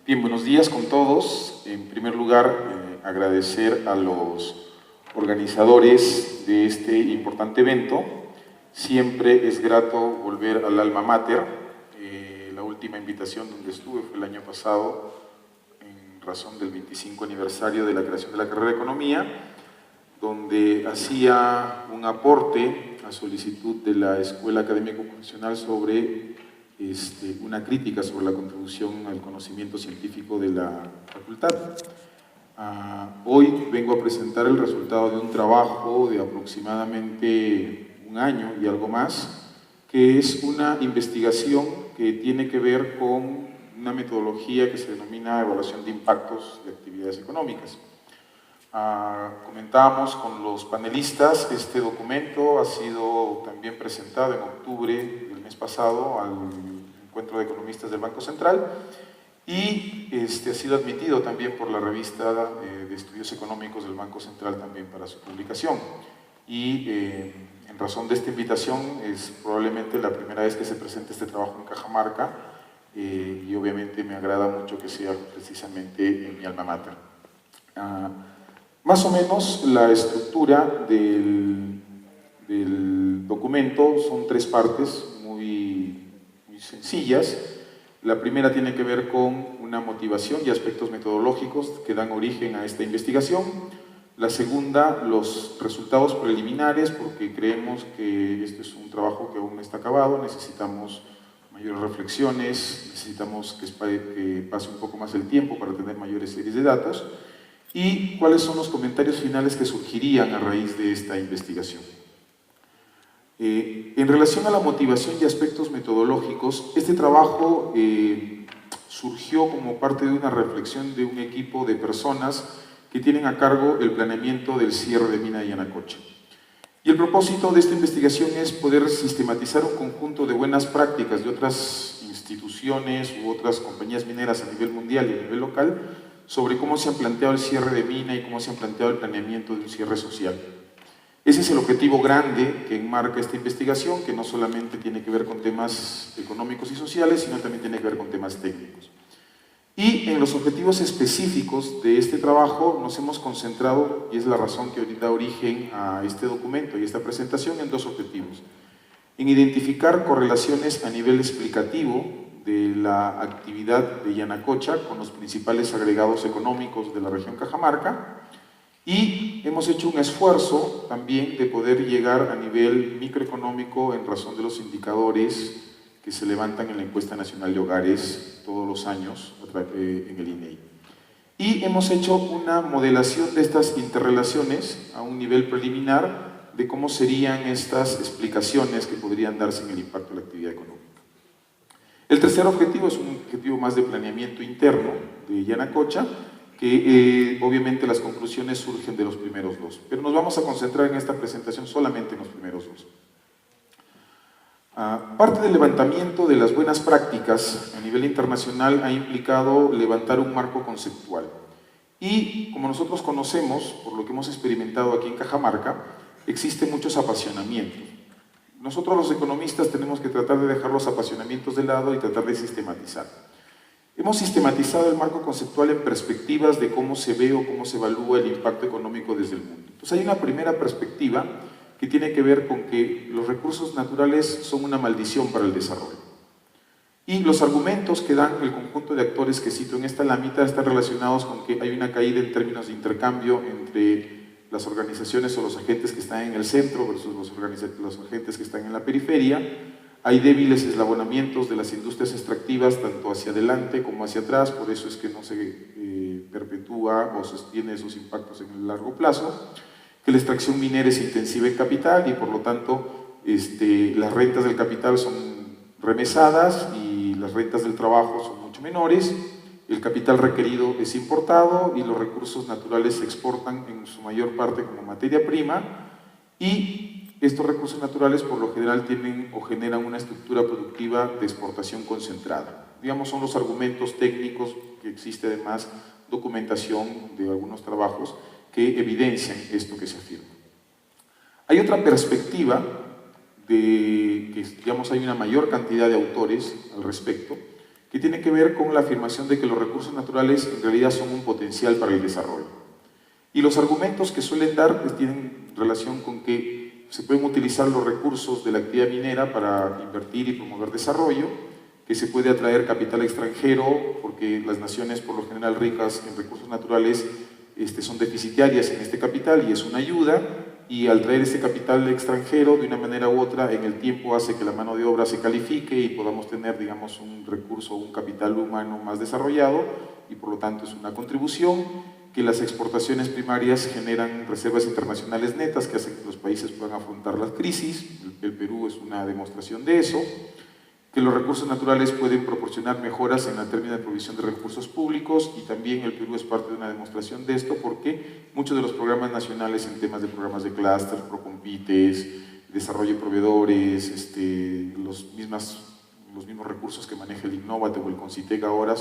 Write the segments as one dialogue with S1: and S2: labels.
S1: Bien, buenos días con todos. En primer lugar, agradecer a los organizadores de este importante evento. Siempre es grato volver al alma mater. La última invitación donde estuve fue el año pasado, en razón del 25 aniversario de la creación de la carrera de Economía, donde hacía un aporte a solicitud de la Escuela Académica Profesional sobre una crítica sobre la contribución al conocimiento científico de la facultad. Hoy vengo a presentar el resultado de un trabajo de aproximadamente un año y algo más, que es una investigación que tiene que ver con una metodología que se denomina evaluación de impactos de actividades económicas. Comentábamos con los panelistas, este documento ha sido también presentado en octubre del mes pasado al Encuentro de Economistas del Banco Central y ha sido admitido también por la revista de Estudios Económicos del Banco Central también para su publicación. Y en razón de esta invitación es probablemente la primera vez que se presenta este trabajo en Cajamarca y obviamente me agrada mucho que sea precisamente en mi alma mater. Más o menos la estructura del documento son tres partes muy sencillas. La primera tiene que ver con una motivación y aspectos metodológicos que dan origen a esta investigación. La segunda, los resultados preliminares, porque creemos que este es un trabajo que aún no está acabado, necesitamos mayores reflexiones, necesitamos que pase un poco más el tiempo para tener mayores series de datos. ¿Y cuáles son los comentarios finales que surgirían a raíz de esta investigación? En relación a la motivación y aspectos metodológicos, este trabajo surgió como parte de una reflexión de un equipo de personas que tienen a cargo el planeamiento del cierre de mina de Yanacocha. Y el propósito de esta investigación es poder sistematizar un conjunto de buenas prácticas de otras instituciones u otras compañías mineras a nivel mundial y a nivel local sobre cómo se han planteado el cierre de mina y cómo se han planteado el planeamiento de un cierre social. Ese es el objetivo grande que enmarca esta investigación, que no solamente tiene que ver con temas económicos y sociales, sino también tiene que ver con temas técnicos. Y en los objetivos específicos de este trabajo nos hemos concentrado, y es la razón que da origen a este documento y esta presentación, en dos objetivos. En identificar correlaciones a nivel explicativo de la actividad de Yanacocha con los principales agregados económicos de la región Cajamarca, y hemos hecho un esfuerzo también de poder llegar a nivel microeconómico en razón de los indicadores que se levantan en la Encuesta Nacional de Hogares todos los años en el INEI. Y hemos hecho una modelación de estas interrelaciones a un nivel preliminar de cómo serían estas explicaciones que podrían darse en el impacto de la actividad económica. El tercer objetivo es un objetivo más de planeamiento interno de Yanacocha, que obviamente las conclusiones surgen de los primeros dos, pero nos vamos a concentrar en esta presentación solamente en los primeros dos. Parte del levantamiento de las buenas prácticas a nivel internacional ha implicado levantar un marco conceptual. Y como nosotros conocemos, por lo que hemos experimentado aquí en Cajamarca, existen muchos apasionamientos. Nosotros los economistas tenemos que tratar de dejar los apasionamientos de lado y tratar de sistematizar. Hemos sistematizado el marco conceptual en perspectivas de cómo se ve o cómo se evalúa el impacto económico desde el mundo. Entonces hay una primera perspectiva que tiene que ver con que los recursos naturales son una maldición para el desarrollo. Y los argumentos que dan el conjunto de actores que cito en esta lámina están relacionados con que hay una caída en términos de intercambio entre las organizaciones o los agentes que están en el centro versus los agentes que están en la periferia. Hay débiles eslabonamientos de las industrias extractivas tanto hacia adelante como hacia atrás, por eso es que no se perpetúa o sostiene esos impactos en el largo plazo, que la extracción minera es intensiva en capital y por lo tanto las rentas del capital son remesadas y las rentas del trabajo son mucho menores, el capital requerido es importado y los recursos naturales se exportan en su mayor parte como materia prima y estos recursos naturales por lo general tienen o generan una estructura productiva de exportación concentrada. Digamos, son los argumentos técnicos que existe además documentación de algunos trabajos que evidencian esto que se afirma. Hay otra perspectiva de que, digamos, hay una mayor cantidad de autores al respecto, que tiene que ver con la afirmación de que los recursos naturales en realidad son un potencial para el desarrollo. Y los argumentos que suelen dar pues, tienen relación con que se pueden utilizar los recursos de la actividad minera para invertir y promover desarrollo, que se puede atraer capital extranjero, porque las naciones por lo general ricas en recursos naturales son deficitarias en este capital y es una ayuda, y al traer este capital extranjero de una manera u otra en el tiempo hace que la mano de obra se califique y podamos tener, digamos, un recurso, un capital humano más desarrollado, y por lo tanto es una contribución, que las exportaciones primarias generan reservas internacionales netas que hacen que los países puedan afrontar las crisis. El Perú es una demostración de eso, que los recursos naturales pueden proporcionar mejoras en la término de provisión de recursos públicos, y también el Perú es parte de una demostración de esto porque muchos de los programas nacionales en temas de programas de clúster, Procompites, desarrollo de proveedores, los mismos recursos que maneja el Innovate o el Concitec ahora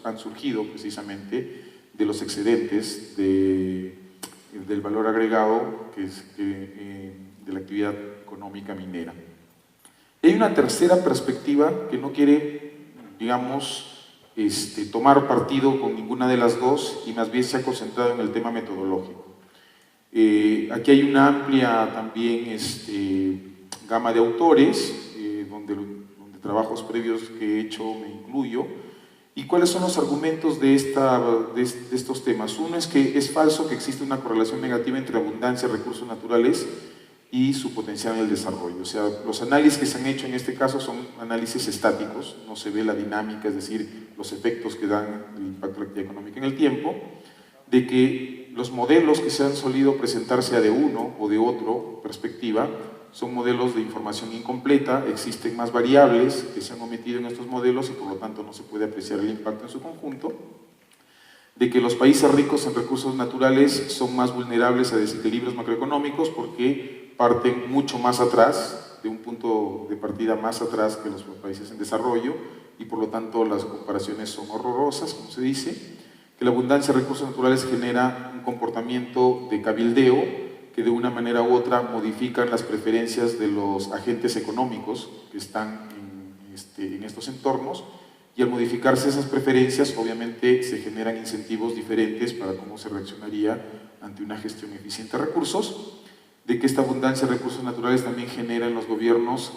S1: han surgido precisamente de los excedentes del valor agregado de la actividad económica minera. Hay una tercera perspectiva que no quiere, digamos, tomar partido con ninguna de las dos y más bien se ha concentrado en el tema metodológico. Aquí hay una amplia también gama de autores, donde trabajos previos que he hecho me incluyo. ¿Y cuáles son los argumentos de estos temas? Uno es que es falso que existe una correlación negativa entre abundancia de recursos naturales y su potencial en el desarrollo. O sea, los análisis que se han hecho en este caso son análisis estáticos, no se ve la dinámica, es decir, los efectos que dan el impacto de la actividad económica en el tiempo, de que los modelos que se han solido presentar, sea de uno o de otro perspectiva, son modelos de información incompleta, existen más variables que se han omitido en estos modelos y por lo tanto no se puede apreciar el impacto en su conjunto, de que los países ricos en recursos naturales son más vulnerables a desequilibrios macroeconómicos porque parten mucho más atrás, de un punto de partida más atrás que los países en desarrollo, y por lo tanto las comparaciones son horrorosas, como se dice, que la abundancia de recursos naturales genera un comportamiento de cabildeo que de una manera u otra modifican las preferencias de los agentes económicos que están en estos entornos, y al modificarse esas preferencias obviamente se generan incentivos diferentes para cómo se reaccionaría ante una gestión eficiente de recursos, de que esta abundancia de recursos naturales también genera en los gobiernos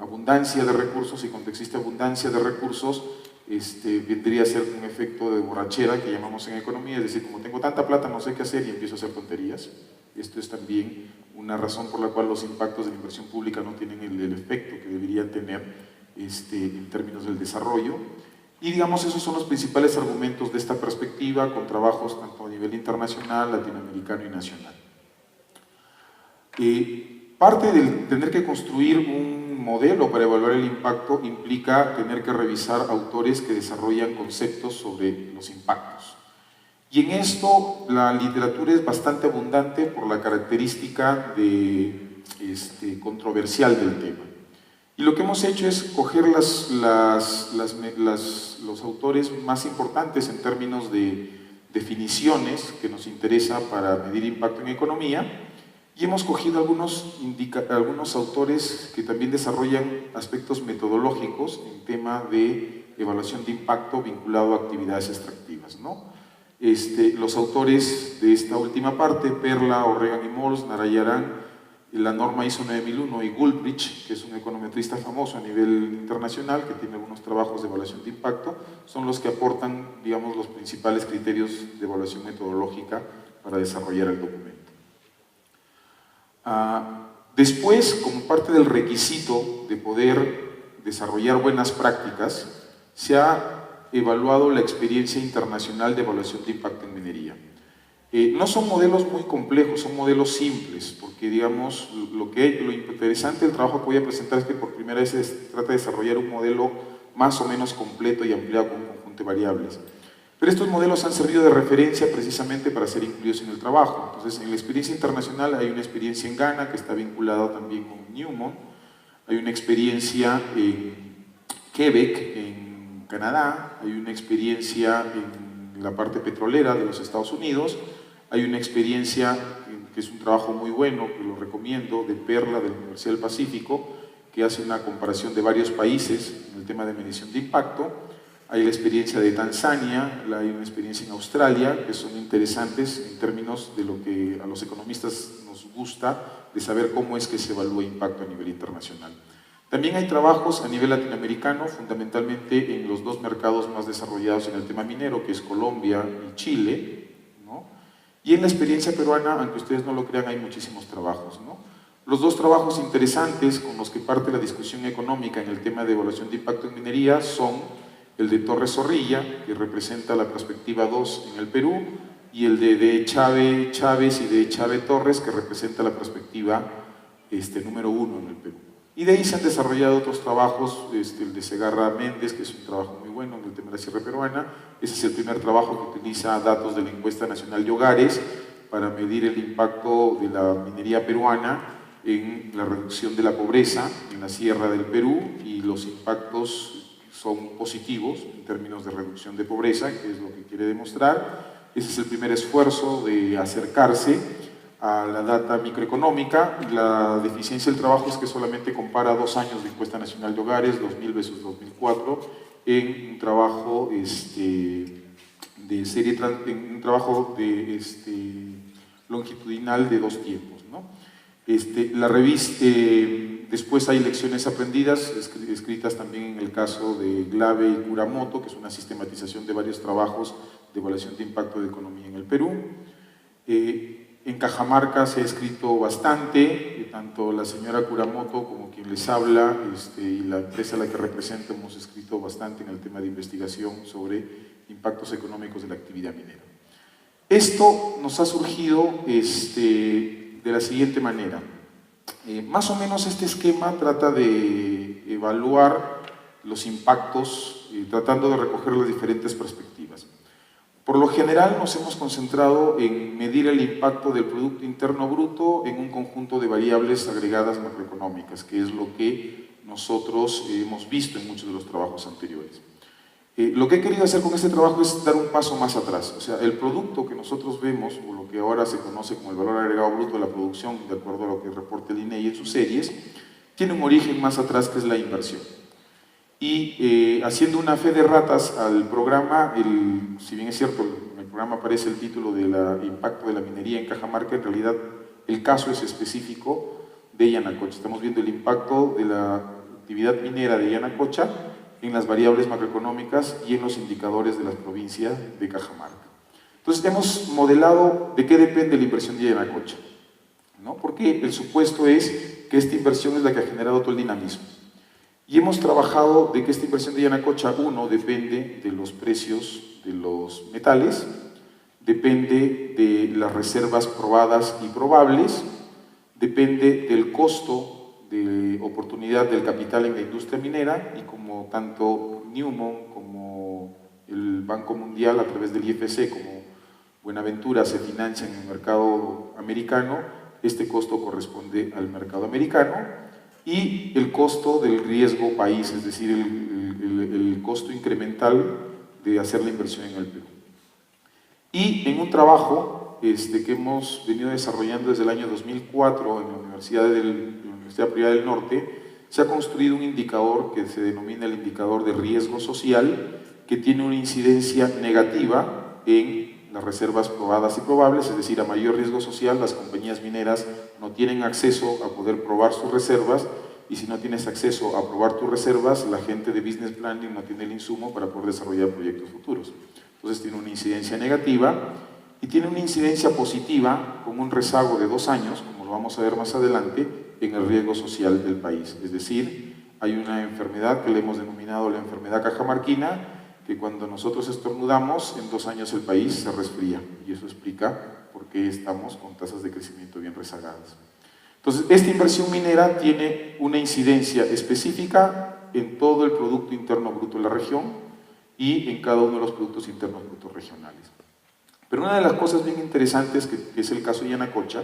S1: abundancia de recursos, y cuando existe abundancia de recursos vendría a ser un efecto de borrachera que llamamos en economía, es decir, como tengo tanta plata no sé qué hacer y empiezo a hacer tonterías. Esto es también una razón por la cual los impactos de la inversión pública no tienen el efecto que deberían tener en términos del desarrollo. Y digamos, esos son los principales argumentos de esta perspectiva, con trabajos tanto a nivel internacional, latinoamericano y nacional. Parte del tener que construir un modelo para evaluar el impacto implica tener que revisar autores que desarrollan conceptos sobre los impactos. Y en esto la literatura es bastante abundante por la característica controversial del tema. Y lo que hemos hecho es coger los autores más importantes en términos de definiciones que nos interesa para medir impacto en economía, y hemos cogido algunos autores que también desarrollan aspectos metodológicos en tema de evaluación de impacto vinculado a actividades extractivas, ¿no? Los autores de esta última parte, Perla, O'Regan y Mols, Narayaran, la norma ISO 9001, y Goldrich, que es un econometrista famoso a nivel internacional que tiene algunos trabajos de evaluación de impacto, son los que aportan, digamos, los principales criterios de evaluación metodológica para desarrollar el documento. Después, como parte del requisito de poder desarrollar buenas prácticas, se ha evaluado la experiencia internacional de evaluación de impacto en minería. No son modelos muy complejos, son modelos simples, porque digamos, lo interesante del trabajo que voy a presentar es que por primera vez se trata de desarrollar un modelo más o menos completo y ampliado con un conjunto de variables. Pero estos modelos han servido de referencia precisamente para ser incluidos en el trabajo. Entonces, en la experiencia internacional hay una experiencia en Ghana que está vinculada también con Newmont, hay una experiencia en Quebec, en Canadá, hay una experiencia en la parte petrolera de los Estados Unidos, hay una experiencia que es un trabajo muy bueno, que lo recomiendo, de Perla, de la Universidad del Pacífico, que hace una comparación de varios países en el tema de medición de impacto. Hay la experiencia de Tanzania, hay una experiencia en Australia, que son interesantes en términos de lo que a los economistas nos gusta, de saber cómo es que se evalúa impacto a nivel internacional. También hay trabajos a nivel latinoamericano, fundamentalmente en los dos mercados más desarrollados en el tema minero, que es Colombia y Chile, ¿no? Y en la experiencia peruana, aunque ustedes no lo crean, hay muchísimos trabajos, ¿no? Los dos trabajos interesantes con los que parte la discusión económica en el tema de evaluación de impacto en minería son el de Torres Zorrilla, que representa la perspectiva 2 en el Perú, y el de Chávez y de Chávez Torres, que representa la perspectiva número 1 en el Perú. Y de ahí se han desarrollado otros trabajos, el de Segarra Méndez, que es un trabajo muy bueno en el tema de la sierra peruana. Ese es el primer trabajo que utiliza datos de la Encuesta Nacional de Hogares para medir el impacto de la minería peruana en la reducción de la pobreza en la sierra del Perú, y los impactos son positivos en términos de reducción de pobreza, que es lo que quiere demostrar. Ese es el primer esfuerzo de acercarse a la data microeconómica. La deficiencia del trabajo es que solamente compara 2 años de Encuesta Nacional de Hogares, 2000 versus 2004, en un trabajo longitudinal de 2 tiempos, ¿no? La revista, después hay lecciones aprendidas, escritas también en el caso de Glave y Kuramoto, que es una sistematización de varios trabajos de evaluación de impacto de economía en el Perú. En Cajamarca se ha escrito bastante, tanto la señora Kuramoto como quien les habla y la empresa a la que represento hemos escrito bastante en el tema de investigación sobre impactos económicos de la actividad minera. Esto nos ha surgido de la siguiente manera. Más o menos este esquema trata de evaluar los impactos, tratando de recoger las diferentes perspectivas. Por lo general nos hemos concentrado en medir el impacto del Producto Interno Bruto en un conjunto de variables agregadas macroeconómicas, que es lo que nosotros hemos visto en muchos de los trabajos anteriores. Lo que he querido hacer con este trabajo es dar un paso más atrás. O sea, el producto que nosotros vemos, o lo que ahora se conoce como el valor agregado bruto de la producción, de acuerdo a lo que reporta el INEGI en sus series, tiene un origen más atrás, que es la inversión. Y haciendo una fe de ratas al programa, si bien es cierto, en el programa aparece el título del impacto de la minería en Cajamarca, en realidad el caso es específico de Yanacocha. Estamos viendo el impacto de la actividad minera de Yanacocha en las variables macroeconómicas y en los indicadores de la provincia de Cajamarca. Entonces hemos modelado de qué depende la inversión de Yanacocha, ¿no? Porque el supuesto es que esta inversión es la que ha generado todo el dinamismo. Y hemos trabajado de que esta inversión de Yanacocha, uno, depende de los precios de los metales, depende de las reservas probadas y probables, depende del costo de oportunidad del capital en la industria minera, y como tanto Newmont como el Banco Mundial a través del IFC como Buenaventura se financian en el mercado americano, este costo corresponde al mercado americano. Y el costo del riesgo país, es decir, el costo incremental de hacer la inversión en el Perú. Y en un trabajo que hemos venido desarrollando desde el año 2004 en la Universidad Privada del Norte, se ha construido un indicador que se denomina el indicador de riesgo social, que tiene una incidencia negativa en las reservas probadas y probables, es decir, a mayor riesgo social las compañías mineras no tienen acceso a poder probar sus reservas, y si no tienes acceso a probar tus reservas, la gente de business planning no tiene el insumo para poder desarrollar proyectos futuros. Entonces tiene una incidencia negativa, y tiene una incidencia positiva con un rezago de 2 años, como lo vamos a ver más adelante, en el riesgo social del país. Es decir, hay una enfermedad que le hemos denominado la enfermedad cajamarquina, que cuando nosotros estornudamos, en 2 años el país se resfría, y eso explica por qué estamos con tasas de crecimiento bien rezagadas. Entonces, esta inversión minera tiene una incidencia específica en todo el Producto Interno Bruto de la región y en cada uno de los Productos Internos Brutos regionales. Pero una de las cosas bien interesantes, que es el caso de Yanacocha,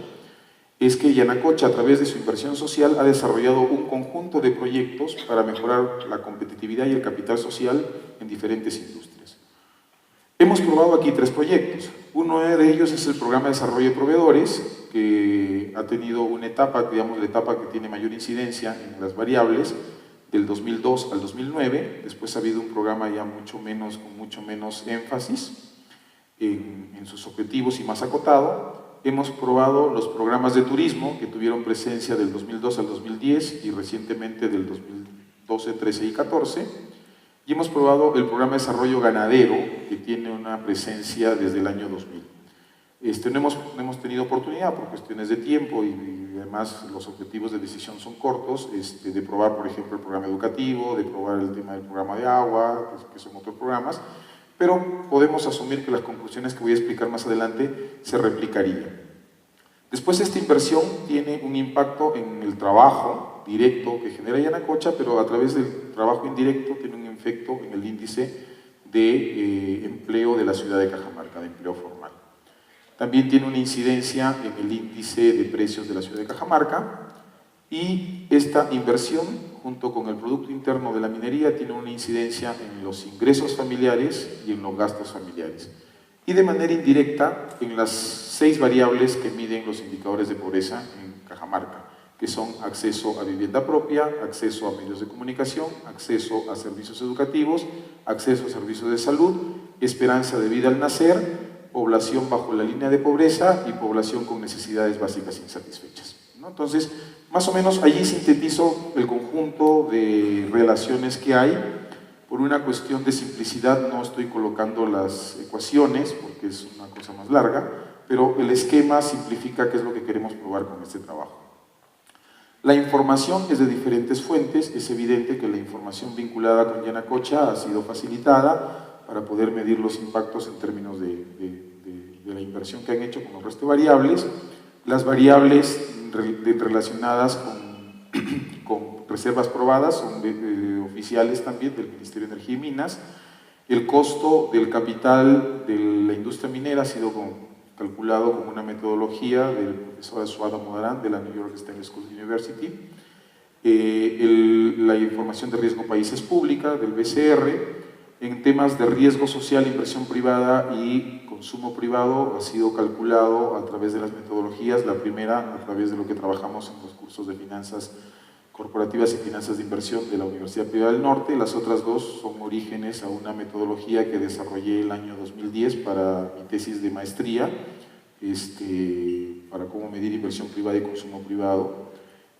S1: es que Yanacocha, a través de su inversión social, ha desarrollado un conjunto de proyectos para mejorar la competitividad y el capital social en diferentes industrias. Hemos probado aquí 3 proyectos. Uno de ellos es el Programa de Desarrollo de Proveedores, que ha tenido una etapa, digamos la etapa que tiene mayor incidencia en las variables, del 2002 al 2009, después ha habido un programa ya con mucho menos énfasis en sus objetivos y más acotado. Hemos probado los programas de turismo que tuvieron presencia del 2002 al 2010 y recientemente del 2012, 13 y 14. Y hemos probado el programa de desarrollo ganadero, que tiene una presencia desde el año 2000. No hemos tenido oportunidad por cuestiones de tiempo y además los objetivos de decisión son cortos, de probar, por ejemplo, el programa educativo, de probar el tema del programa de agua, que son otros programas, pero podemos asumir que las conclusiones que voy a explicar más adelante se replicarían. Después, esta inversión tiene un impacto en el trabajo directo que genera Yanacocha, pero a través del trabajo indirecto tiene un efecto en el índice de empleo de la ciudad de Cajamarca, de empleo formal. También tiene una incidencia en el índice de precios de la ciudad de Cajamarca, y esta inversión, junto con el Producto Interno de la minería, tiene una incidencia en los ingresos familiares y en los gastos familiares. Y de manera indirecta en las 6 variables que miden los indicadores de pobreza en Cajamarca, que son acceso a vivienda propia, acceso a medios de comunicación, acceso a servicios educativos, acceso a servicios de salud, esperanza de vida al nacer, población bajo la línea de pobreza y población con necesidades básicas insatisfechas, ¿no? Entonces, más o menos allí sintetizo el conjunto de relaciones que hay. Por una cuestión de simplicidad no estoy colocando las ecuaciones porque es una cosa más larga, pero el esquema simplifica qué es lo que queremos probar con este trabajo. La información es de diferentes fuentes. Es evidente que la información vinculada con Yanacocha ha sido facilitada para poder medir los impactos en términos de la inversión que han hecho con el resto de variables. Las variables relacionadas con reservas probadas son oficiales también del Ministerio de Energía y Minas. El costo del capital de la industria minera ha sido calculado con una metodología del profesor Asuado Modarán de la New York State School University. La información de riesgo país es pública del BCR. En temas de riesgo social, inversión privada y consumo privado ha sido calculado a través de las metodologías. La primera a través de lo que trabajamos en los cursos de finanzas corporativas y finanzas de inversión de la Universidad Privada del Norte. Las otras dos son orígenes a una metodología que desarrollé el año 2010 para mi tesis de maestría, para cómo medir inversión privada y consumo privado.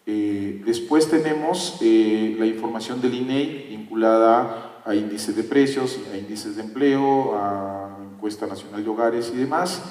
S1: Después tenemos la información del INEI vinculada a índices de precios, a índices de empleo, a encuesta nacional de hogares y demás.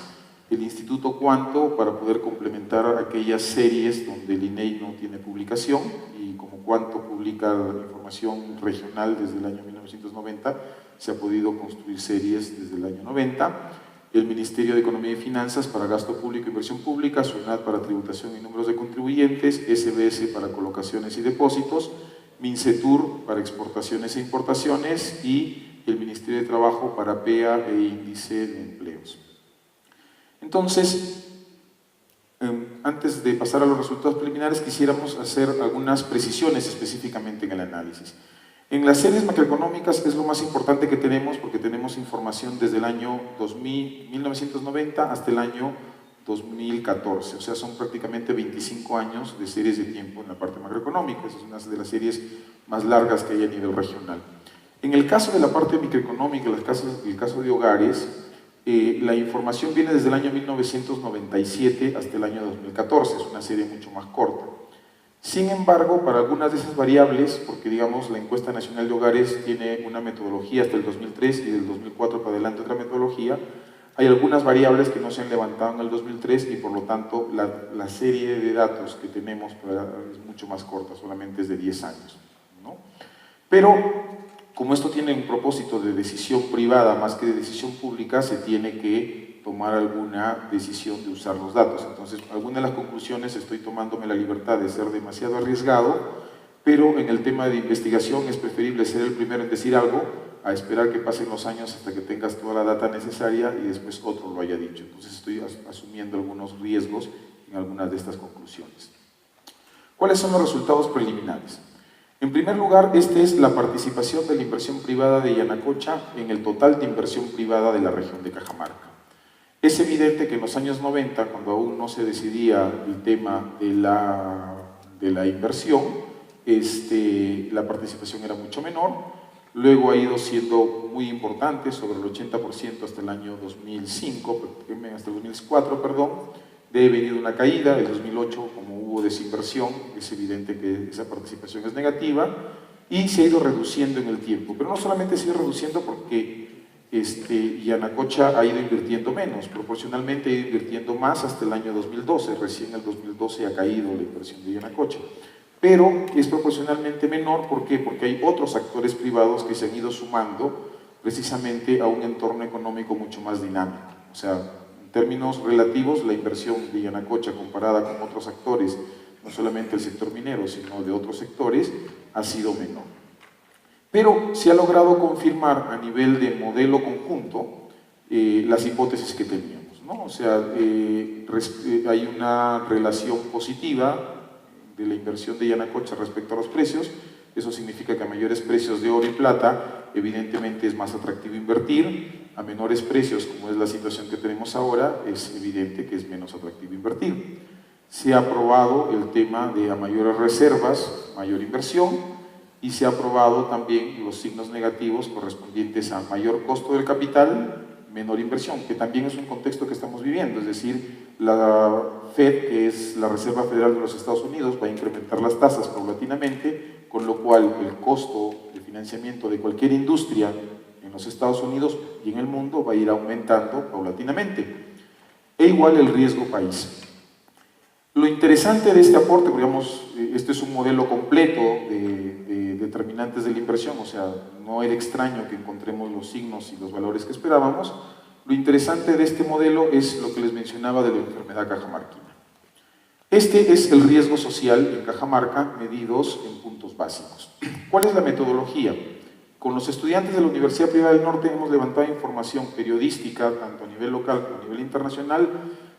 S1: El Instituto Cuanto, para poder complementar aquellas series donde el INEI no tiene publicación, y como Cuanto publica información regional desde el año 1990, se ha podido construir series desde el año 90. El Ministerio de Economía y Finanzas para gasto público e inversión pública, SUNAT para tributación y números de contribuyentes, SBS para colocaciones y depósitos, MINCETUR para exportaciones e importaciones y el Ministerio de Trabajo para PEA e índice de empleos. Entonces, antes de pasar a los resultados preliminares, quisiéramos hacer algunas precisiones específicamente en el análisis. En las series macroeconómicas es lo más importante que tenemos porque tenemos información desde el año 1990 hasta el año 2014, o sea, son prácticamente 25 años de series de tiempo en la parte macroeconómica. Esa es una de las series más largas que hay a nivel regional. En el caso de la parte microeconómica, el caso de hogares, la información viene desde el año 1997 hasta el año 2014, es una serie mucho más corta. Sin embargo, para algunas de esas variables, porque digamos la encuesta nacional de hogares tiene una metodología hasta el 2003 y del 2004 para adelante otra metodología, hay algunas variables que no se han levantado en el 2003 y por lo tanto la serie de datos que tenemos es mucho más corta, solamente es de 10 años, ¿no? Pero como esto tiene un propósito de decisión privada más que de decisión pública, se tiene que tomar alguna decisión de usar los datos. Entonces, algunas de las conclusiones estoy tomándome la libertad de ser demasiado arriesgado, pero en el tema de investigación es preferible ser el primero en decir algo a esperar que pasen los años hasta que tengas toda la data necesaria y después otro lo haya dicho. Entonces estoy asumiendo algunos riesgos en algunas de estas conclusiones. ¿Cuáles son los resultados preliminares? En primer lugar, esta es la participación de la inversión privada de Yanacocha en el total de inversión privada de la región de Cajamarca. Es evidente que en los años 90, cuando aún no se decidía el tema de la inversión, la participación era mucho menor, luego ha ido siendo muy importante, sobre el 80% hasta el año 2005, hasta el 2004, perdón, de venido una caída, en 2008 como hubo desinversión, es evidente que esa participación es negativa, y se ha ido reduciendo en el tiempo, pero no solamente se ha ido reduciendo porque Yanacocha ha ido invirtiendo menos, proporcionalmente ha ido invirtiendo más hasta el año 2012, recién en el 2012 ha caído la inversión de Yanacocha, pero es proporcionalmente menor, ¿por qué? Porque hay otros actores privados que se han ido sumando precisamente a un entorno económico mucho más dinámico, o sea, en términos relativos la inversión de Yanacocha comparada con otros actores, no solamente el sector minero, sino de otros sectores, ha sido menor. Pero se ha logrado confirmar a nivel de modelo conjunto las hipótesis que teníamos, ¿no? O sea, hay una relación positiva de la inversión de Yanacocha respecto a los precios. Eso significa que a mayores precios de oro y plata, evidentemente es más atractivo invertir. A menores precios, como es la situación que tenemos ahora, es evidente que es menos atractivo invertir. Se ha aprobado el tema de a mayores reservas, mayor inversión, y se ha aprobado también los signos negativos correspondientes a mayor costo del capital, menor inversión, que también es un contexto que estamos viviendo, es decir, la Fed, que es la Reserva Federal de los Estados Unidos, va a incrementar las tasas paulatinamente, con lo cual el costo de financiamiento de cualquier industria en los Estados Unidos y en el mundo va a ir aumentando paulatinamente. E igual el riesgo país. Lo interesante de este aporte, digamos, este es un modelo completo de determinantes de la inversión, o sea, no era extraño que encontremos los signos y los valores que esperábamos. Lo interesante de este modelo es lo que les mencionaba de la enfermedad cajamarquina. Este es el riesgo social en Cajamarca, medidos en puntos básicos. ¿Cuál es la metodología? Con los estudiantes de la Universidad Privada del Norte hemos levantado información periodística, tanto a nivel local como a nivel internacional,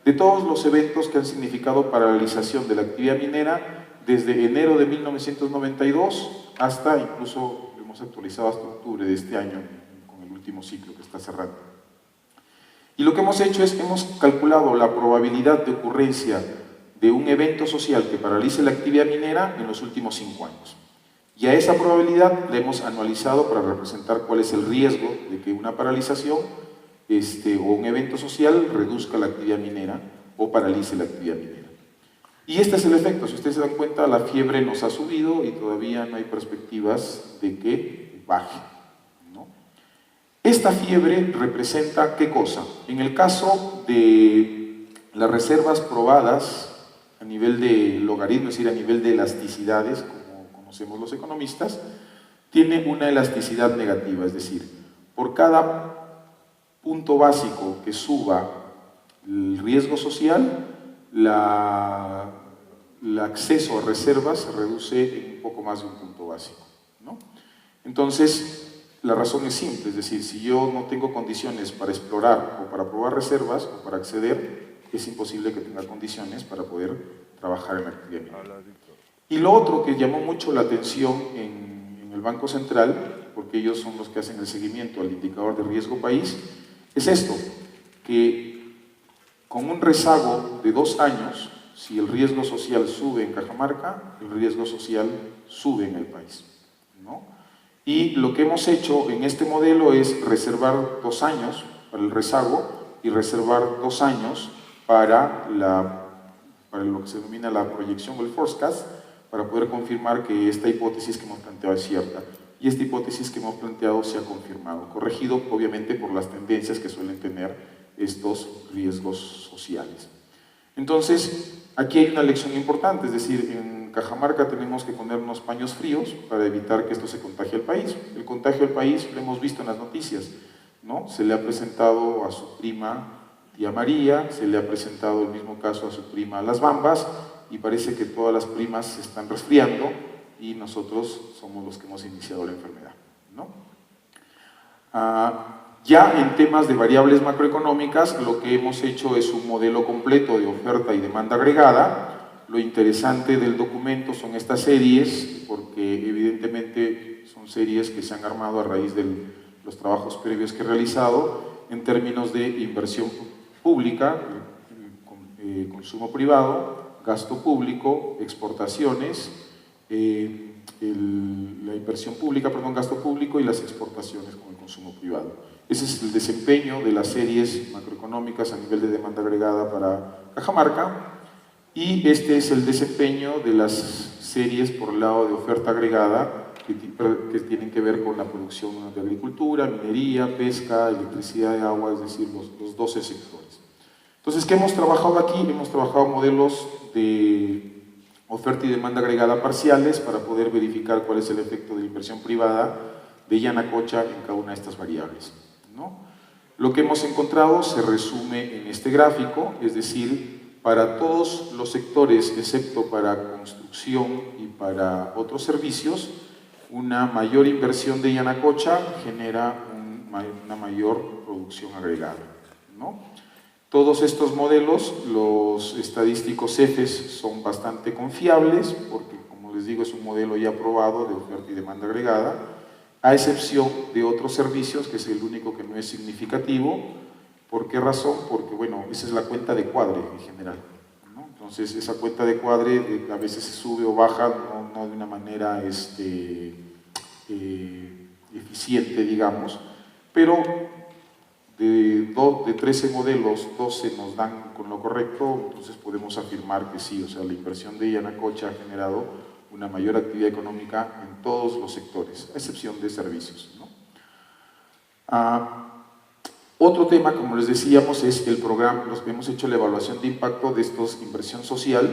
S1: de todos los eventos que han significado paralización de la actividad minera desde enero de 1992 hasta, incluso lo hemos actualizado hasta octubre de este año, con el último ciclo que está cerrando. Y lo que hemos hecho es, hemos calculado la probabilidad de ocurrencia de un evento social que paralice la actividad minera en los últimos 5 años. Y a esa probabilidad la hemos anualizado para representar cuál es el riesgo de que una paralización o un evento social reduzca la actividad minera o paralice la actividad minera. Y este es el efecto. Si ustedes se dan cuenta, la fiebre nos ha subido y todavía no hay perspectivas de que baje, ¿no? Esta fiebre representa ¿qué cosa? En el caso de las reservas probadas a nivel de logaritmo, es decir, a nivel de elasticidades, como conocemos los economistas, tiene una elasticidad negativa, es decir, por cada punto básico que suba el riesgo social, el acceso a reservas se reduce en un poco más de un punto básico, ¿no? Entonces, la razón es simple, es decir, si yo no tengo condiciones para explorar o para probar reservas o para acceder, es imposible que tenga condiciones para poder trabajar en la actividad minera. Y lo otro que llamó mucho la atención en el Banco Central, porque ellos son los que hacen el seguimiento al indicador de riesgo país, es esto, que con un rezago de 2 años, si el riesgo social sube en Cajamarca, el riesgo social sube en el país, ¿no? Y lo que hemos hecho en este modelo es reservar 2 años para el rezago y reservar 2 años para lo que se denomina la proyección o el forecast, para poder confirmar que esta hipótesis que hemos planteado es cierta. Y esta hipótesis que hemos planteado se ha confirmado, corregido obviamente por las tendencias que suelen tener estos riesgos sociales. Entonces, aquí hay una lección importante, es decir, en Cajamarca tenemos que ponernos paños fríos para evitar que esto se contagie al país. El contagio al país lo hemos visto en las noticias, ¿no? Se le ha presentado a su prima tía María, se le ha presentado el mismo caso a su prima Las Bambas, y parece que todas las primas se están resfriando y nosotros somos los que hemos iniciado la enfermedad, ¿no? Ya en temas de variables macroeconómicas, lo que hemos hecho es un modelo completo de oferta y demanda agregada. Lo interesante del documento son estas series, porque evidentemente son series que se han armado a raíz de los trabajos previos que he realizado en términos de inversión pública, consumo privado, gasto público, exportaciones, la inversión pública, perdón, gasto público y las exportaciones con el consumo privado. Ese es el desempeño de las series macroeconómicas a nivel de demanda agregada para Cajamarca, y este es el desempeño de las series por el lado de oferta agregada que tienen que ver con la producción de agricultura, minería, pesca, electricidad y agua, es decir, los 12 sectores. Entonces, ¿qué hemos trabajado aquí? Hemos trabajado modelos de oferta y demanda agregada parciales para poder verificar cuál es el efecto de la inversión privada de Yanacocha en cada una de estas variables, ¿no? Lo que hemos encontrado se resume en este gráfico, es decir, para todos los sectores, excepto para construcción y para otros servicios, una mayor inversión de Yanacocha genera una mayor producción agregada, ¿no? Todos estos modelos, los estadísticos EFES, son bastante confiables porque, como les digo, es un modelo ya probado de oferta y demanda agregada, a excepción de otros servicios, que es el único que no es significativo. ¿Por qué razón? Porque, bueno, esa es la cuenta de cuadre en general, ¿no? Entonces, esa cuenta de cuadre a veces se sube o baja, no de una manera eficiente, digamos, pero de 13 modelos, 12 nos dan con lo correcto, entonces podemos afirmar que sí, o sea, la inversión de Yanacocha ha generado una mayor actividad económica en todos los sectores, a excepción de servicios, ¿no? Otro tema, como les decíamos, es el programa. Hemos hecho la evaluación de impacto de estos inversión social.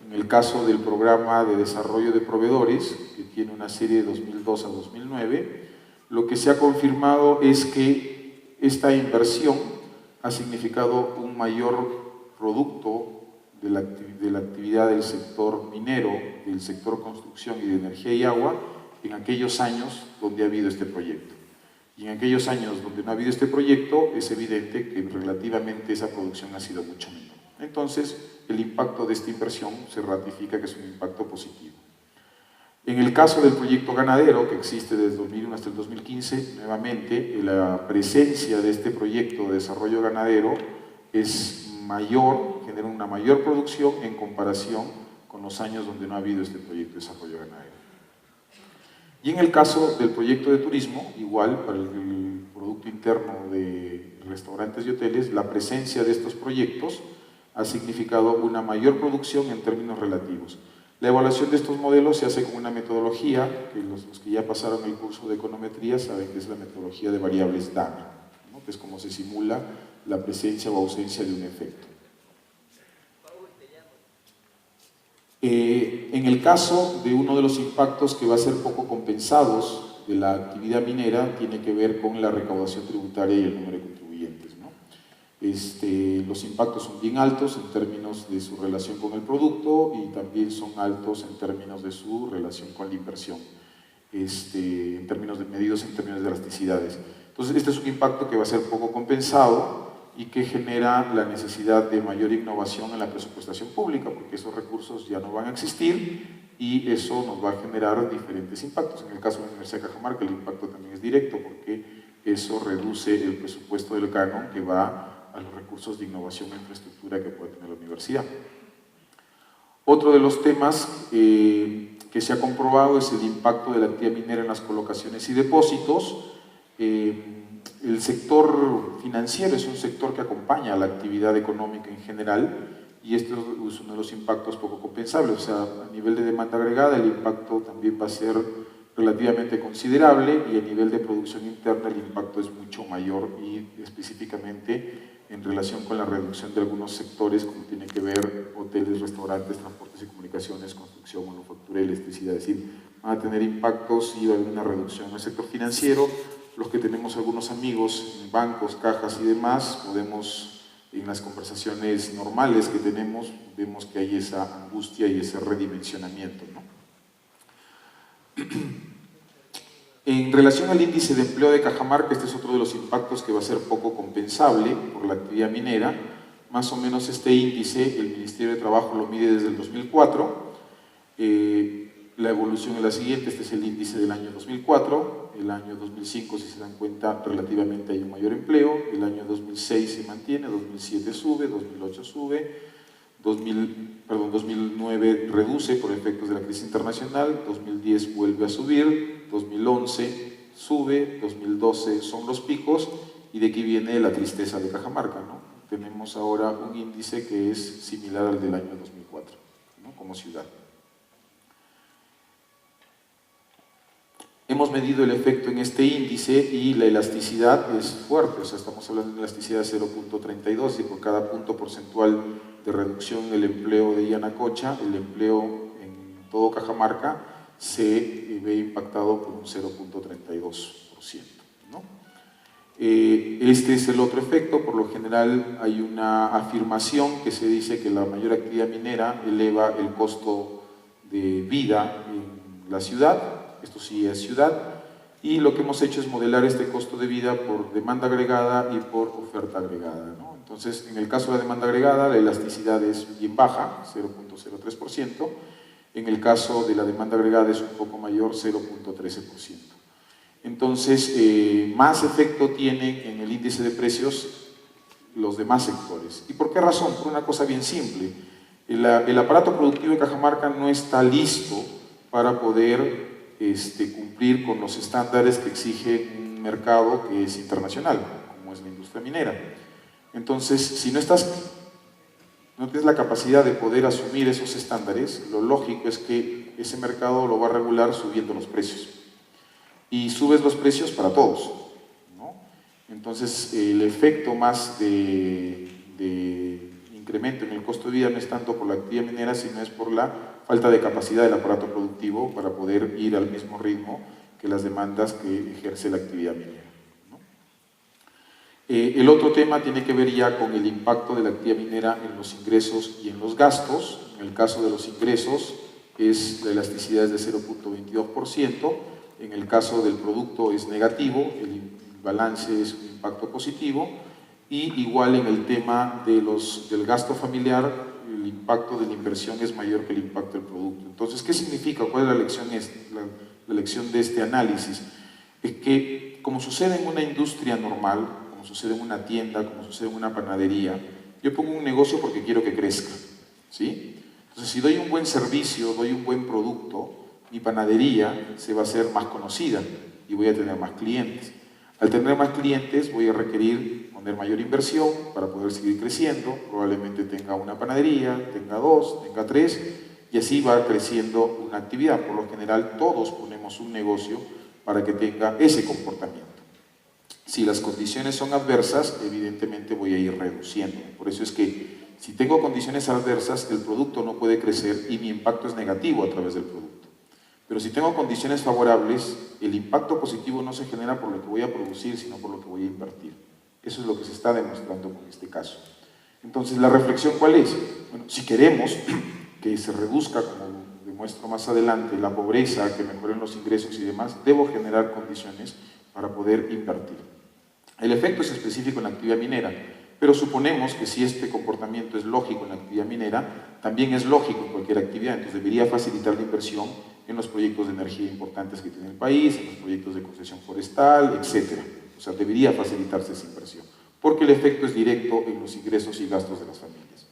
S1: En el caso del programa de desarrollo de proveedores, que tiene una serie de 2002 a 2009, lo que se ha confirmado es que esta inversión ha significado un mayor producto de la actividad del sector minero, del sector construcción y de energía y agua en aquellos años donde ha habido este proyecto. Y en aquellos años donde no ha habido este proyecto, es evidente que relativamente esa producción ha sido mucho menor. Entonces, el impacto de esta inversión se ratifica que es un impacto positivo. En el caso del proyecto ganadero, que existe desde 2001 hasta el 2015, nuevamente, la presencia de este proyecto de desarrollo ganadero es mayor, genera una mayor producción en comparación con los años donde no ha habido este proyecto de desarrollo ganadero. Y en el caso del proyecto de turismo, igual para el Producto Interno de restaurantes y hoteles, la presencia de estos proyectos ha significado una mayor producción en términos relativos. La evaluación de estos modelos se hace con una metodología, que los que ya pasaron el curso de econometría saben que es la metodología de variables DAMI, ¿no? Que es como se simula la presencia o ausencia de un efecto. En el caso de uno de los impactos que va a ser poco compensados de la actividad minera, tiene que ver con la recaudación tributaria y el número de contribuyentes, ¿no? Los impactos son bien altos en términos de su relación con el producto y también son altos en términos de su relación con la inversión, en términos de medidos, en términos de elasticidades. Entonces, este es un impacto que va a ser poco compensado y que genera la necesidad de mayor innovación en la presupuestación pública, porque esos recursos ya no van a existir y eso nos va a generar diferentes impactos. En el caso de la Universidad de Cajamarca, el impacto también es directo, porque eso reduce el presupuesto del canon que va a los recursos de innovación e infraestructura que puede tener la universidad. Otro de los temas que se ha comprobado es el impacto de la actividad minera en las colocaciones y depósitos. El sector financiero es un sector que acompaña a la actividad económica en general y este es uno de los impactos poco compensables. O sea, a nivel de demanda agregada el impacto también va a ser relativamente considerable y a nivel de producción interna el impacto es mucho mayor y específicamente en relación con la reducción de algunos sectores como tiene que ver hoteles, restaurantes, transportes y comunicaciones, construcción, manufactura y electricidad. Es decir, van a tener impactos y va a haber una reducción en el sector financiero. Los que tenemos algunos amigos en bancos, cajas y demás, podemos, en las conversaciones normales que tenemos, vemos que hay esa angustia y ese redimensionamiento, ¿no? En relación al índice de empleo de Cajamarca, este es otro de los impactos que va a ser poco compensable por la actividad minera. Más o menos este índice, el Ministerio de Trabajo lo mide desde el 2004. La evolución es la siguiente, este es el índice del año 2004, el año 2005, si se dan cuenta, relativamente hay un mayor empleo, el año 2006 se mantiene, 2007 sube, 2008 sube, 2009 reduce por efectos de la crisis internacional, 2010 vuelve a subir, 2011 sube, 2012 son los picos, y de aquí viene la tristeza de Cajamarca, ¿no? Tenemos ahora un índice que es similar al del año 2004, ¿no? Como ciudad. Hemos medido el efecto en este índice y la elasticidad es fuerte, o sea, estamos hablando de una elasticidad de 0.32 y por cada punto porcentual de reducción en el empleo de Yanacocha, el empleo en todo Cajamarca se ve impactado por un 0.32%, ¿no? Este es el otro efecto. Por lo general hay una afirmación que se dice que la mayor actividad minera eleva el costo de vida en la ciudad. Esto sí es ciudad, y lo que hemos hecho es modelar este costo de vida por demanda agregada y por oferta agregada, ¿no? Entonces, en el caso de la demanda agregada, la elasticidad es bien baja, 0.03%, en el caso de la demanda agregada es un poco mayor, 0.13%. Entonces, más efecto tienen en el índice de precios los demás sectores. ¿Y por qué razón? Por una cosa bien simple. El aparato productivo de Cajamarca no está listo para poder cumplir con los estándares que exige un mercado que es internacional, como es la industria minera. Entonces, si no tienes la capacidad de poder asumir esos estándares, lo lógico es que ese mercado lo va a regular subiendo los precios. Y subes los precios para todos, ¿no? Entonces, el efecto más de incremento en el costo de vida no es tanto por la actividad minera, sino es por la falta de capacidad del aparato productivo para poder ir al mismo ritmo que las demandas que ejerce la actividad minera, ¿no? El otro tema tiene que ver ya con el impacto de la actividad minera en los ingresos y en los gastos. En el caso de los ingresos, la elasticidad es de 0.22%, en el caso del producto es negativo, el balance es un impacto positivo, y igual en el tema del gasto familiar, el impacto de la inversión es mayor que el impacto del producto. Entonces, ¿qué significa? ¿Cuál es la lección, la lección de este análisis? Es que, como sucede en una industria normal, como sucede en una tienda, como sucede en una panadería, yo pongo un negocio porque quiero que crezca, ¿sí? Entonces, si doy un buen servicio, doy un buen producto, mi panadería se va a hacer más conocida y voy a tener más clientes. Al tener más clientes voy a requerir poner mayor inversión para poder seguir creciendo, probablemente tenga una panadería, tenga dos, tenga tres, y así va creciendo una actividad. Por lo general todos ponemos un negocio para que tenga ese comportamiento. Si las condiciones son adversas, evidentemente voy a ir reduciendo. Por eso es que si tengo condiciones adversas, el producto no puede crecer y mi impacto es negativo a través del producto. Pero si tengo condiciones favorables, el impacto positivo no se genera por lo que voy a producir, sino por lo que voy a invertir. Eso es lo que se está demostrando con este caso. Entonces, ¿la reflexión cuál es? Bueno, si queremos que se reduzca, como demuestro más adelante, la pobreza, que mejoren los ingresos y demás, debo generar condiciones para poder invertir. El efecto es específico en la actividad minera, pero suponemos que si este comportamiento es lógico en la actividad minera, también es lógico en cualquier actividad, entonces debería facilitar la inversión en los proyectos de energía importantes que tiene el país, en los proyectos de concesión forestal, etc. O sea, debería facilitarse esa inversión, porque el efecto es directo en los ingresos y gastos de las familias.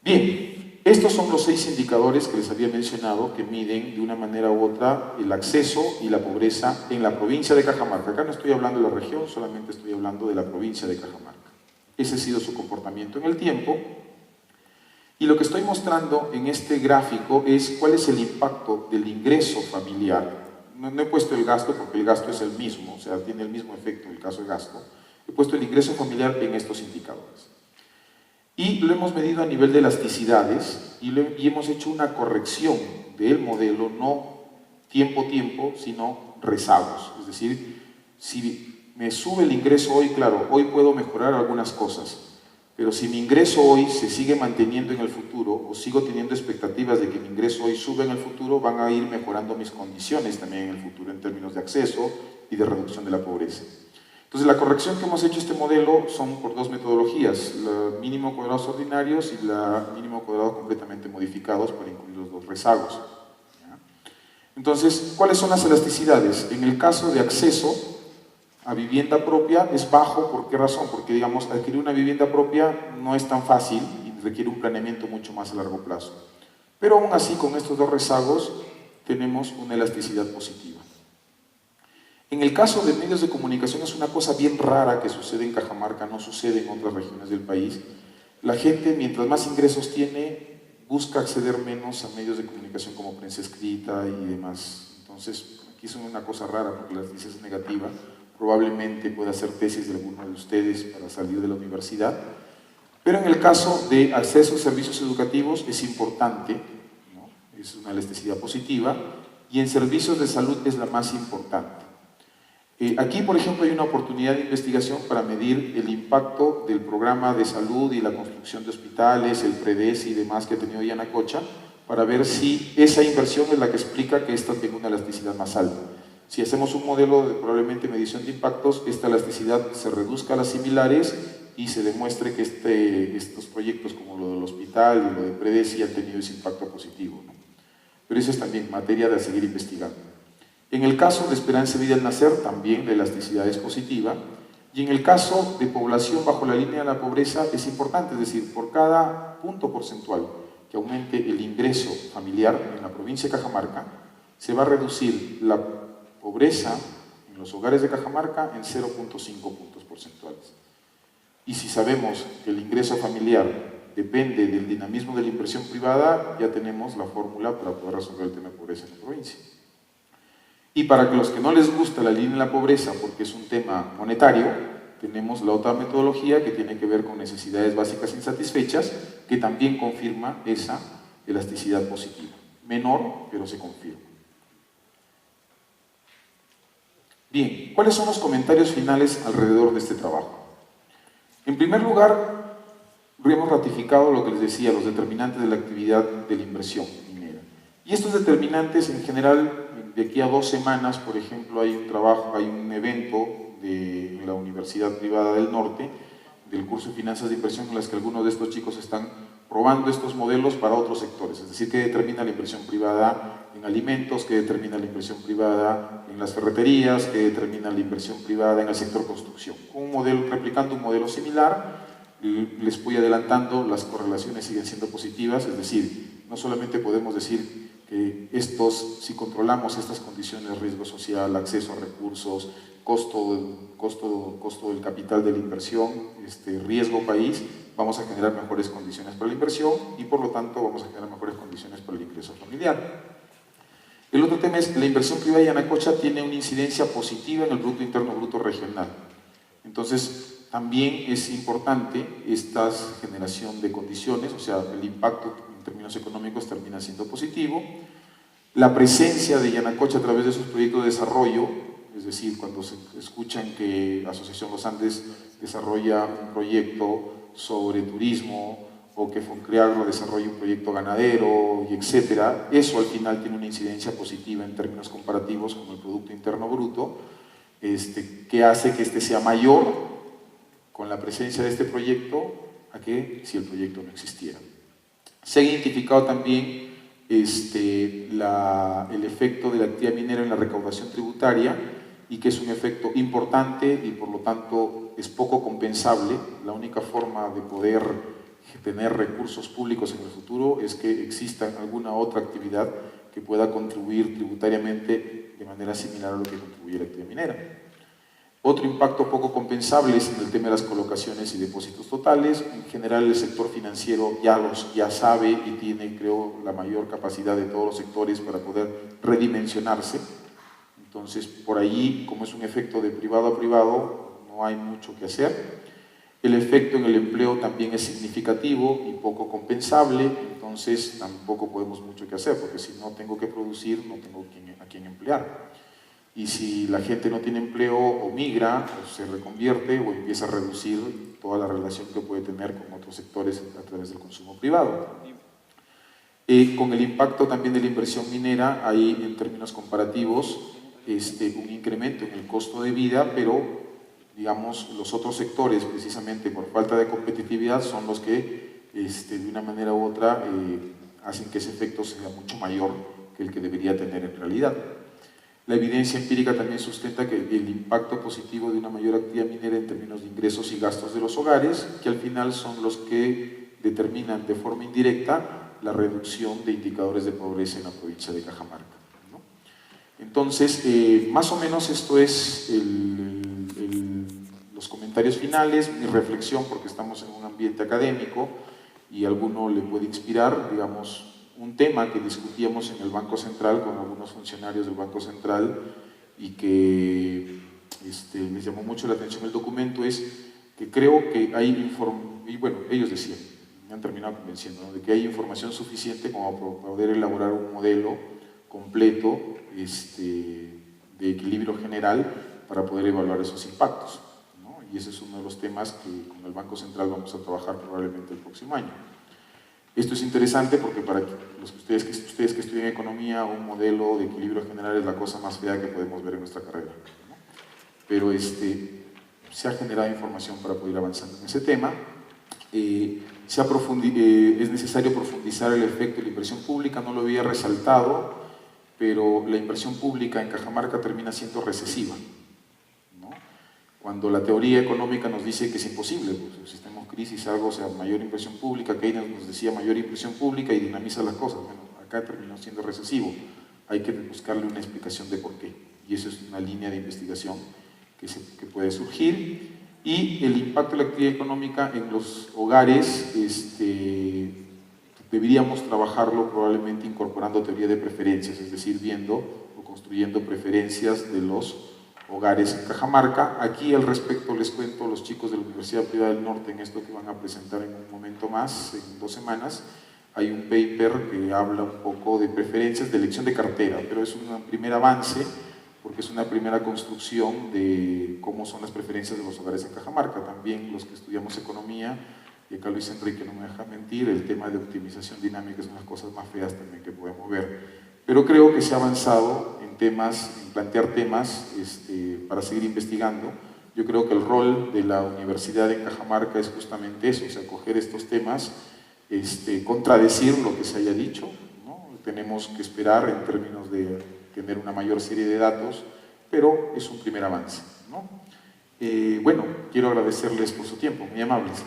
S1: Bien, estos son los 6 indicadores que les había mencionado que miden de una manera u otra el acceso y la pobreza en la provincia de Cajamarca. Acá no estoy hablando de la región, solamente estoy hablando de la provincia de Cajamarca. Ese ha sido su comportamiento en el tiempo. Y lo que estoy mostrando en este gráfico es cuál es el impacto del ingreso familiar. No he puesto el gasto porque el gasto es el mismo, o sea, tiene el mismo efecto en el caso de gasto. He puesto el ingreso familiar en estos indicadores. Y lo hemos medido a nivel de elasticidades y hemos hecho una corrección del modelo, no tiempo, sino rezagos. Es decir, si me sube el ingreso hoy, claro, hoy puedo mejorar algunas cosas. Pero si mi ingreso hoy se sigue manteniendo en el futuro o sigo teniendo expectativas de que mi ingreso hoy sube en el futuro, van a ir mejorando mis condiciones también en el futuro en términos de acceso y de reducción de la pobreza. Entonces, la corrección que hemos hecho este modelo son por 2 metodologías, el mínimo cuadrados ordinarios y la mínimo cuadrado completamente modificados para incluir los 2 rezagos, ¿ya? Entonces, ¿cuáles son las elasticidades? En el caso de acceso a vivienda propia es bajo. ¿Por qué razón? Porque, digamos, adquirir una vivienda propia no es tan fácil y requiere un planeamiento mucho más a largo plazo. Pero aún así, con estos dos rezagos, tenemos una elasticidad positiva. En el caso de medios de comunicación es una cosa bien rara que sucede en Cajamarca, no sucede en otras regiones del país. La gente, mientras más ingresos tiene, busca acceder menos a medios de comunicación como prensa escrita y demás. Entonces, aquí es una cosa rara porque la tesis es negativa. Probablemente pueda hacer tesis de alguno de ustedes para salir de la universidad. Pero en el caso de acceso a servicios educativos es importante, ¿no? Es una elasticidad positiva, y en servicios de salud es la más importante. Aquí, por ejemplo, hay una oportunidad de investigación para medir el impacto del programa de salud y la construcción de hospitales, el PREDES y demás que ha tenido Yanacocha, para ver si esa inversión es la que explica que esta tenga una elasticidad más alta. Si hacemos un modelo de probablemente medición de impactos, esta elasticidad se reduzca a las similares y se demuestre que estos proyectos como lo del hospital y lo de PREDES sí han tenido ese impacto positivo, ¿no? Pero eso es también materia de seguir investigando. En el caso de esperanza de vida al nacer, también la elasticidad es positiva. Y en el caso de población bajo la línea de la pobreza es importante, es decir, por cada punto porcentual que aumente el ingreso familiar en la provincia de Cajamarca, se va a reducir la pobreza en los hogares de Cajamarca en 0.5 puntos porcentuales. Y si sabemos que el ingreso familiar depende del dinamismo de la inversión privada, ya tenemos la fórmula para poder resolver el tema de pobreza en la provincia. Y para los que no les gusta la línea de la pobreza porque es un tema monetario, tenemos la otra metodología que tiene que ver con necesidades básicas insatisfechas, que también confirma esa elasticidad positiva. Menor, pero se confirma. Bien, ¿cuáles son los comentarios finales alrededor de este trabajo? En primer lugar, hemos ratificado lo que les decía, los determinantes de la actividad de la inversión minera. Y estos determinantes, en general, de aquí a 2 semanas, por ejemplo, hay un trabajo, hay un evento de la Universidad Privada del Norte, del curso de Finanzas de Inversión, en las que algunos de estos chicos están probando estos modelos para otros sectores. Es decir, qué determina la inversión privada en alimentos, qué determina la inversión privada en las ferreterías, qué determina la inversión privada en el sector construcción. Un modelo, replicando un modelo similar, les voy adelantando, las correlaciones siguen siendo positivas, es decir, no solamente podemos decir que si controlamos estas condiciones, riesgo social, acceso a recursos, costo del capital de la inversión, riesgo país, vamos a generar mejores condiciones para la inversión y por lo tanto vamos a generar mejores condiciones para el ingreso familiar. El otro tema es que la inversión privada de Yanacocha tiene una incidencia positiva en el Producto Interno Bruto regional. Entonces, también es importante esta generación de condiciones, o sea, el impacto en términos económicos termina siendo positivo. La presencia de Yanacocha a través de sus proyectos de desarrollo, es decir, cuando se escuchan que Asociación Los Andes desarrolla un proyecto sobre turismo o que Foncreagro desarrolla un proyecto ganadero, y etcétera, eso al final tiene una incidencia positiva en términos comparativos con el Producto Interno Bruto, que hace que sea mayor con la presencia de este proyecto a que si el proyecto no existiera. Se ha identificado también el efecto de la actividad minera en la recaudación tributaria y que es un efecto importante y por lo tanto es poco compensable. La única forma de poder tener recursos públicos en el futuro es que exista alguna otra actividad que pueda contribuir tributariamente de manera similar a lo que contribuye la actividad minera. Otro impacto poco compensable es en el tema de las colocaciones y depósitos totales. En general el sector financiero ya sabe y tiene, creo, la mayor capacidad de todos los sectores para poder redimensionarse. Entonces, por allí, como es un efecto de privado a privado, no hay mucho que hacer. El efecto en el empleo también es significativo y poco compensable, entonces tampoco podemos mucho que hacer, porque si no tengo que producir, no tengo a quién emplear. Y si la gente no tiene empleo o migra, o se reconvierte o empieza a reducir toda la relación que puede tener con otros sectores a través del consumo privado. Con el impacto también de la inversión minera, hay en términos comparativos un incremento en el costo de vida, pero digamos los otros sectores, precisamente por falta de competitividad, son los que de una manera u otra hacen que ese efecto sea mucho mayor que el que debería tener en realidad. La evidencia empírica también sustenta que el impacto positivo de una mayor actividad minera en términos de ingresos y gastos de los hogares, que al final son los que determinan de forma indirecta la reducción de indicadores de pobreza en la provincia de Cajamarca, ¿no? Entonces, más o menos esto es los comentarios finales, mi reflexión, porque estamos en un ambiente académico y a alguno le puede inspirar, digamos, un tema que discutíamos en el Banco Central con algunos funcionarios del Banco Central y que les llamó mucho la atención el documento, es que creo que hay y bueno, ellos decían, me han terminado convenciendo, ¿no?, de que hay información suficiente como para poder elaborar un modelo completo de equilibrio general para poder evaluar esos impactos, ¿no? Y ese es uno de los temas que con el Banco Central vamos a trabajar probablemente el próximo año. Esto es interesante porque para ustedes que estudian economía, un modelo de equilibrio general es la cosa más fea que podemos ver en nuestra carrera, ¿no? Pero se ha generado información para poder ir avanzando en ese tema. Es necesario profundizar el efecto de la inversión pública, no lo había resaltado, pero la inversión pública en Cajamarca termina siendo recesiva, ¿no? Cuando la teoría económica nos dice que es imposible, pues, si tenemos crisis, algo, o sea, mayor inversión pública, Keynes nos decía mayor inversión pública y dinamiza las cosas. Bueno, acá terminó siendo recesivo, hay que buscarle una explicación de por qué, y eso es una línea de investigación que puede surgir. Y el impacto de la actividad económica en los hogares, deberíamos trabajarlo probablemente incorporando teoría de preferencias, es decir, viendo o construyendo preferencias de los hogares en Cajamarca. Aquí al respecto les cuento a los chicos de la Universidad Privada del Norte, en esto que van a presentar en un momento más, en 2 semanas, hay un paper que habla un poco de preferencias de elección de cartera, pero es un primer avance porque es una primera construcción de cómo son las preferencias de los hogares en Cajamarca. También los que estudiamos economía, y acá Luis Enrique no me deja mentir, el tema de optimización dinámica es una de las cosas más feas también que podemos ver. Pero creo que se ha avanzado en plantear temas para seguir investigando. Yo creo que el rol de la universidad en Cajamarca es justamente eso, o sea, coger estos temas, contradecir lo que se haya dicho, ¿no? Tenemos que esperar en términos de tener una mayor serie de datos, pero es un primer avance, ¿no? Bueno, quiero agradecerles por su tiempo, muy amables.